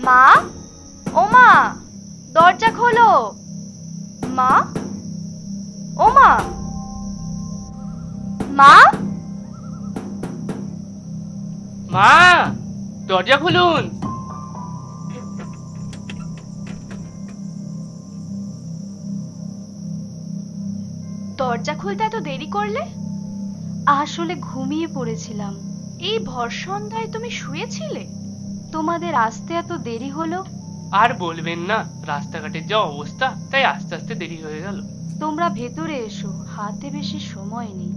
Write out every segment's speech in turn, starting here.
মা, ও মা, দরজা খোলো। মা, ও মা, মা, মা, দরজা খুলুন। দরজা খুলতে এত দেরি করলে? আসলে ঘুমিয়ে পড়েছিলাম। এই ভর সন্ধ্যায় তুমি শুয়েছিলে? তোমাদের আসতে এত দেরি হলো। আর বলবেন না, রাস্তাঘাটের যা অবস্থা, তাই আস্তে আস্তে দেরি হয়ে গেল। তোমরা ভেতরে এসো, হাতে বেশি সময় নেই।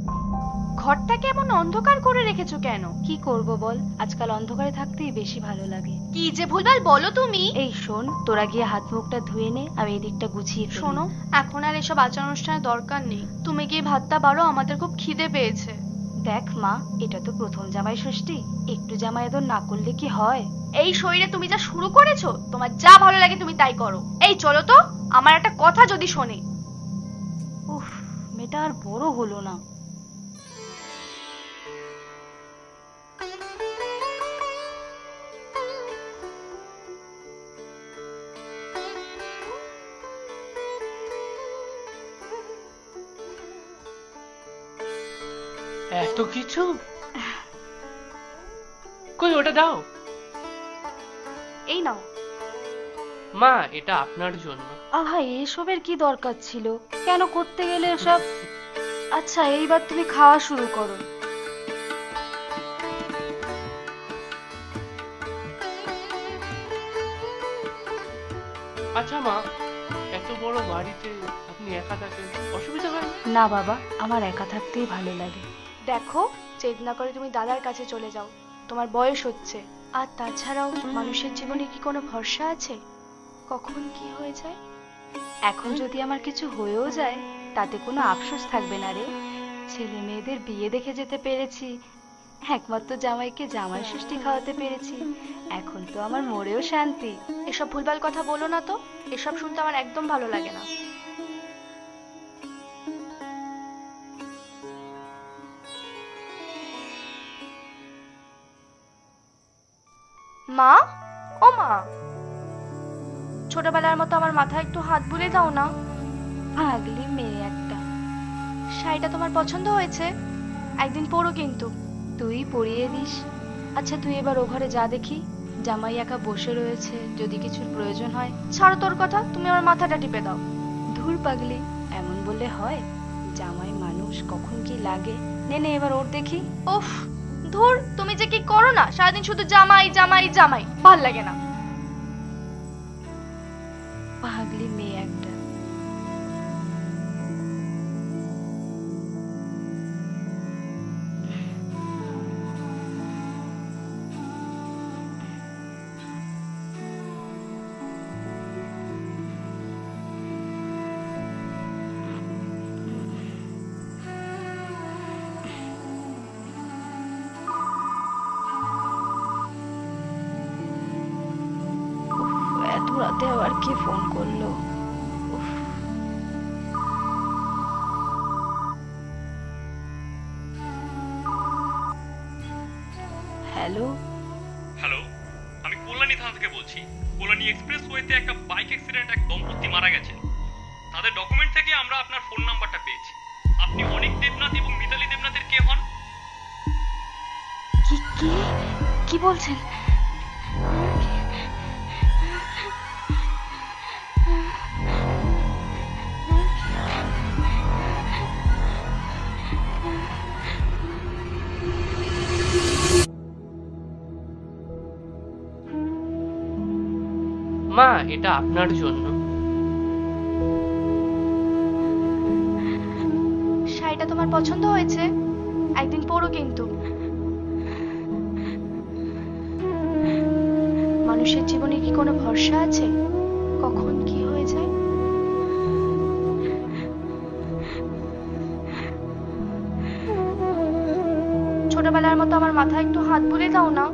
ঘরটা কেমন অন্ধকার করে রেখেছো কেন? কি করব বল, আজকাল অন্ধকারে থাকতেই বেশি ভালো লাগে। কি যে ভুলভাল বলো তুমি। এই শোন, তোরা গিয়ে হাত মুখটা ধুয়ে নে, আমি এদিকটা গুছিয়ে ফেলি। শোনো, এখন আর এসব আচার অনুষ্ঠানের দরকার নেই। তুমি গিয়ে ভাতটা বাড়ো, আমাদের খুব খিদে পেয়েছে। দেখ মা, এটা তো প্রথম জামাই ষষ্ঠী, একটু জামাই আদর না করলে কি হয়? এই শরীরে তুমি যা শুরু করেছো, তোমার যা ভালো লাগে তুমি তাই করো। এই চলো তো, আমার একটা কথা যদি শোনে। উফ, মেয়েটা আর বড় হলো না। এত কিছু? কই ওটা দাও। এই নাও। মা, এটা আপনার জন্য। আহা, এসবের কি দরকার ছিল? কেন করতে গেলে এসব? আচ্ছা, এইবার তুমি খাওয়া শুরু করো। আচ্ছা মা, এত বড় বাড়িতে আপনি একা থাকেন, অসুবিধা হয় না? না বাবা, আমার একা থাকতেই ভালো লাগে। দেখো, জেদ না করে তুমি দাদার কাছে চলে যাও, তোমার বয়স হচ্ছে। আর তাছাড়াও মানুষের জীবনে কি কোনো ভরসা আছে? কখন কি হয়ে যায়? এখন যদি আমার কিছু হয়েও যায়, তাতে কোনো আফসোস থাকবে না রে। ছেলে মেয়েদের বিয়ে দেখে যেতে পেরেছি, একমাত্র জামাইকে জামাই ষষ্ঠী খাওয়াতে পেরেছি, এখন তো আমার মরেও শান্তি। এসব ভুলভাল কথা বলো না তো, এসব শুনতে আমার একদম ভালো লাগে না। মা, ও মা, ছোটবেলার মতো আমার মাথায় একটু হাত বুলিয়ে দাও না। পাগলি মেয়ে একটা। শাড়িটা তোমার পছন্দ হয়েছে? একদিন পরো কিন্তু। তুই পরিয়ে দিস। আচ্ছা, তুই এবার ও ঘরে যা দেখি, জামাই একা বসে রয়েছে, যদি কিছুর প্রয়োজন হয়। ছাড়ো তোর কথা, তুমি আমার মাথাটা টিপে দাও। ধুর পাগলি, এমন বললে হয়? জামাই মানুষ, কখন কি লাগে। নে নে, এবার ওর দেখি। উফ, ধুর, তুমি যে কি করো না, সারাদিন শুধু জামাই জামাই জামাই, ভাল লাগে না। পাগলি মেয়ে একটা। এত রাতে আবার কে ফোন করলো? উফ। হ্যালো। হ্যালো, আমি কল্যাণী থানা থেকে বলছি। কল্যাণী এক্সপ্রেসওয়েতে একটা বাইক অ্যাক্সিডেন্ট, এক দম্পতি মারা গেছেন। তাদের ডকুমেন্ট থেকে আমরা আপনার ফোন নাম্বারটা পেয়েছি। আপনি অনিক দেবনাথ এবং মিতালি দেবনাথের কে হন? কি কি কি বলছেন? মা, এটা আপনার জন্য। শাড়িটা তোমার পছন্দ হয়েছে? একদিন পরো কিন্তু। মানুষের জীবনে কি কোনো ভরসা আছে? কখন কি হয়ে যায়? ছোটবেলার মতো আমার মাথায় একটু হাত বুলিয়ে দাও না।